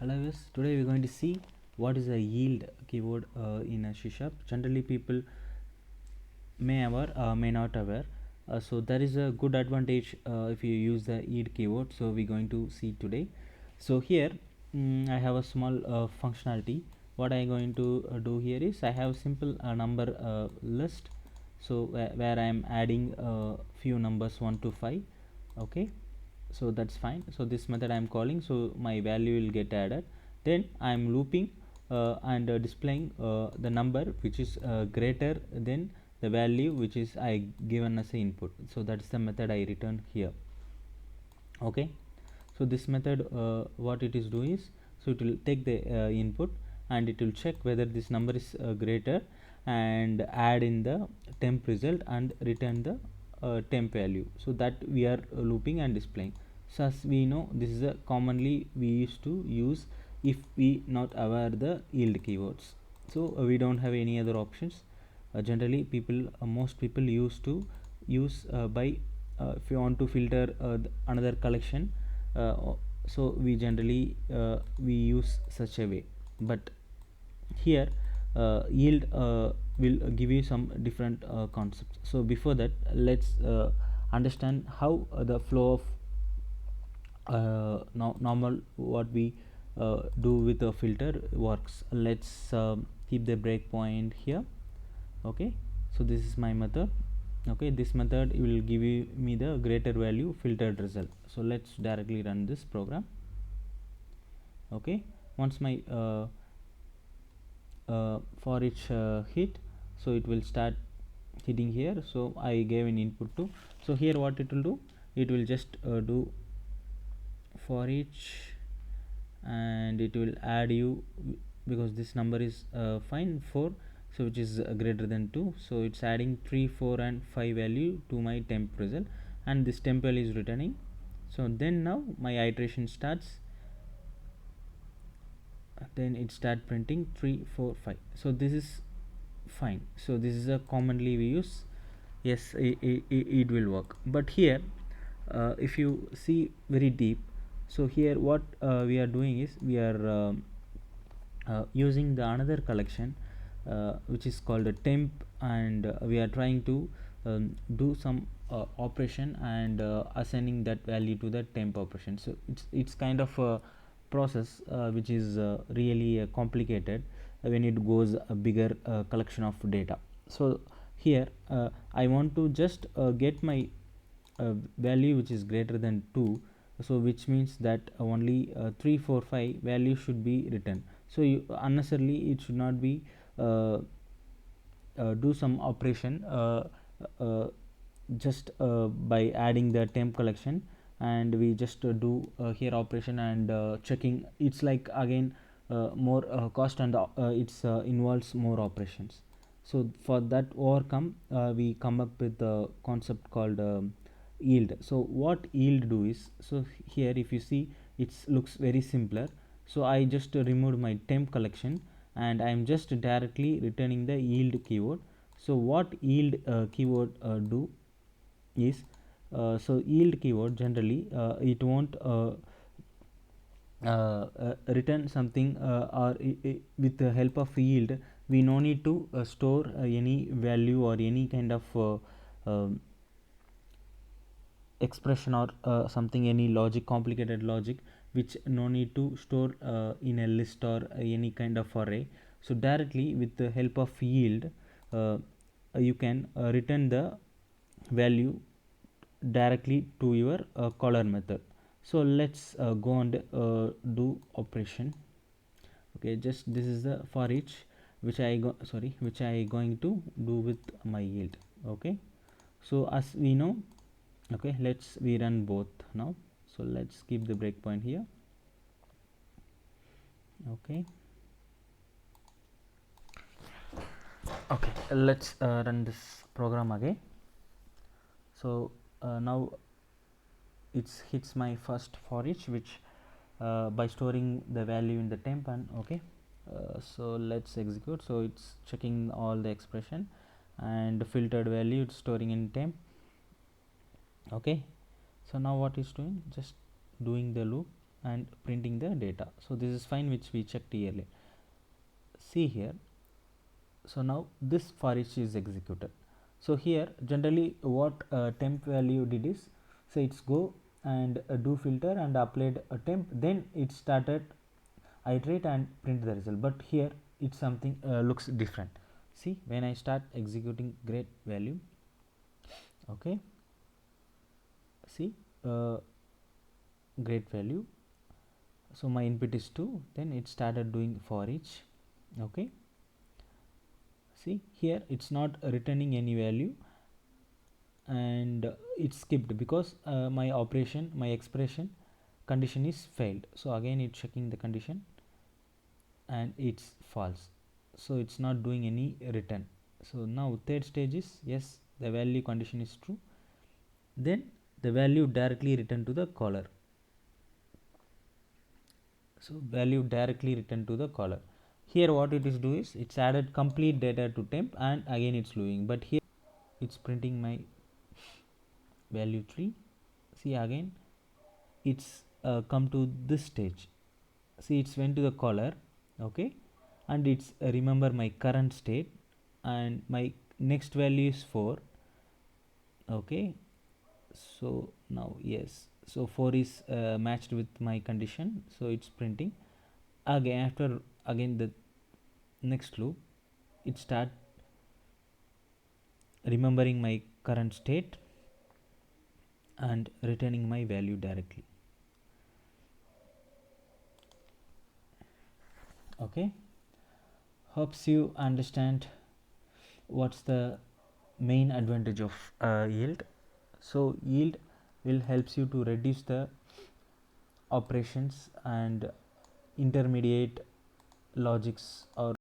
Hello guys, today we're going to see what is a yield keyword in a C#. Generally people may aware, may not aware. So there is a good advantage if you use the yield keyword. So we're going to see today. So here I have a small functionality. What I'm going to do here is I have simple number list. So where I am adding few numbers 1 to 5. Okay, so that's fine. So this method I am calling, so my value will get added. Then I am looping and displaying the number which is greater than the value which is I given as a input. So that's the method I return here. Okay, so this method what it is do is, so it will take the input and it will check whether this number is greater and add in the temp result and return the temp value. So that we are looping and displaying. So as we know, this is a commonly we used to use if we not aware the yield keywords. So we don't have any other options. Generally people most people used to use by if you want to filter another collection, so we generally we use such a way. But here yield will give you some different concepts. So before that, let's understand how the flow of normal what we do with a filter works. Let's keep the breakpoint here. Okay, so this is my method. Okay, this method will give me the greater value filtered result. So let's directly run this program. Okay, once my for each hit, so it will start hitting here. So I gave an input to, so here what it will do, it will just do for each and it will add you, because this number is fine 4, so which is greater than 2, so it's adding 3, 4 and 5 value to my temp result, and this temp value is returning. So then now my iteration starts, then it start printing 3, 4, 5. So this is fine. So this is a commonly we use. Yes, it will work. But here if you see very deep, so here what we are doing is we are using the another collection which is called a temp, and we are trying to do some operation and assigning that value to the temp operation. So it's kind of a process which is really complicated when it goes a bigger collection of data. So here I want to just get my value which is greater than 2, so which means that only 3, 4, 5 value should be written. So you unnecessarily it should not be do some operation just by adding the temp collection, and we just do here operation and checking. It's like again more cost, and it's involves more operations. So for that overcome, we come up with the concept called yield. So what yield do is, so here if you see it looks very simpler. So I just removed my temp collection and I am just directly returning the yield keyword. So what yield keyword do is, so yield keyword generally it won't return something, or with the help of yield we no need to store any value or any kind of expression or something, any logic, complicated logic which no need to store in a list or any kind of array. So directly with the help of yield you can return the value directly to your caller method. So let's go and do operation. Okay, just this is the for each which which I going to do with my yield. Okay, so as we know, okay, let's we run both now. So let's keep the breakpoint here. Okay, okay, let's run this program again. So now it's hits my first for each, which by storing the value in the temp, and okay, so let's execute. So it's checking all the expression and filtered value it's storing in temp. Okay, so now what is doing, just doing the loop. and printing the data. So this is fine, which we checked earlier. See here, so now this for each is executed. So here generally what temp value did is, so it's go and do filter and applied a temp, then it started iterate and print the result. But here it's something looks different. See, when I start executing great value, okay, see great value, so my input is 2, then it started doing for each. Okay, see here it's not returning any value, and it skipped because my operation, my expression condition is failed. So again it's checking the condition and it's false, so it's not doing any return. So now third stage is, yes, the value condition is true, then the value directly return to the caller. So value directly return to the caller. Here what it is do is, it's added complete data to temp and again it's looping, but here it's printing my value 3. See again it's come to this stage. See, it's went to the caller, okay, and it's remember my current state, and my next value is 4. Okay, so now yes, so 4 is matched with my condition, so it's printing again. After again the next loop, it start remembering my current state and returning my value directly. Okay, hopes you understand what's the main advantage of yield. So yield will helps you to reduce the operations and intermediate logics or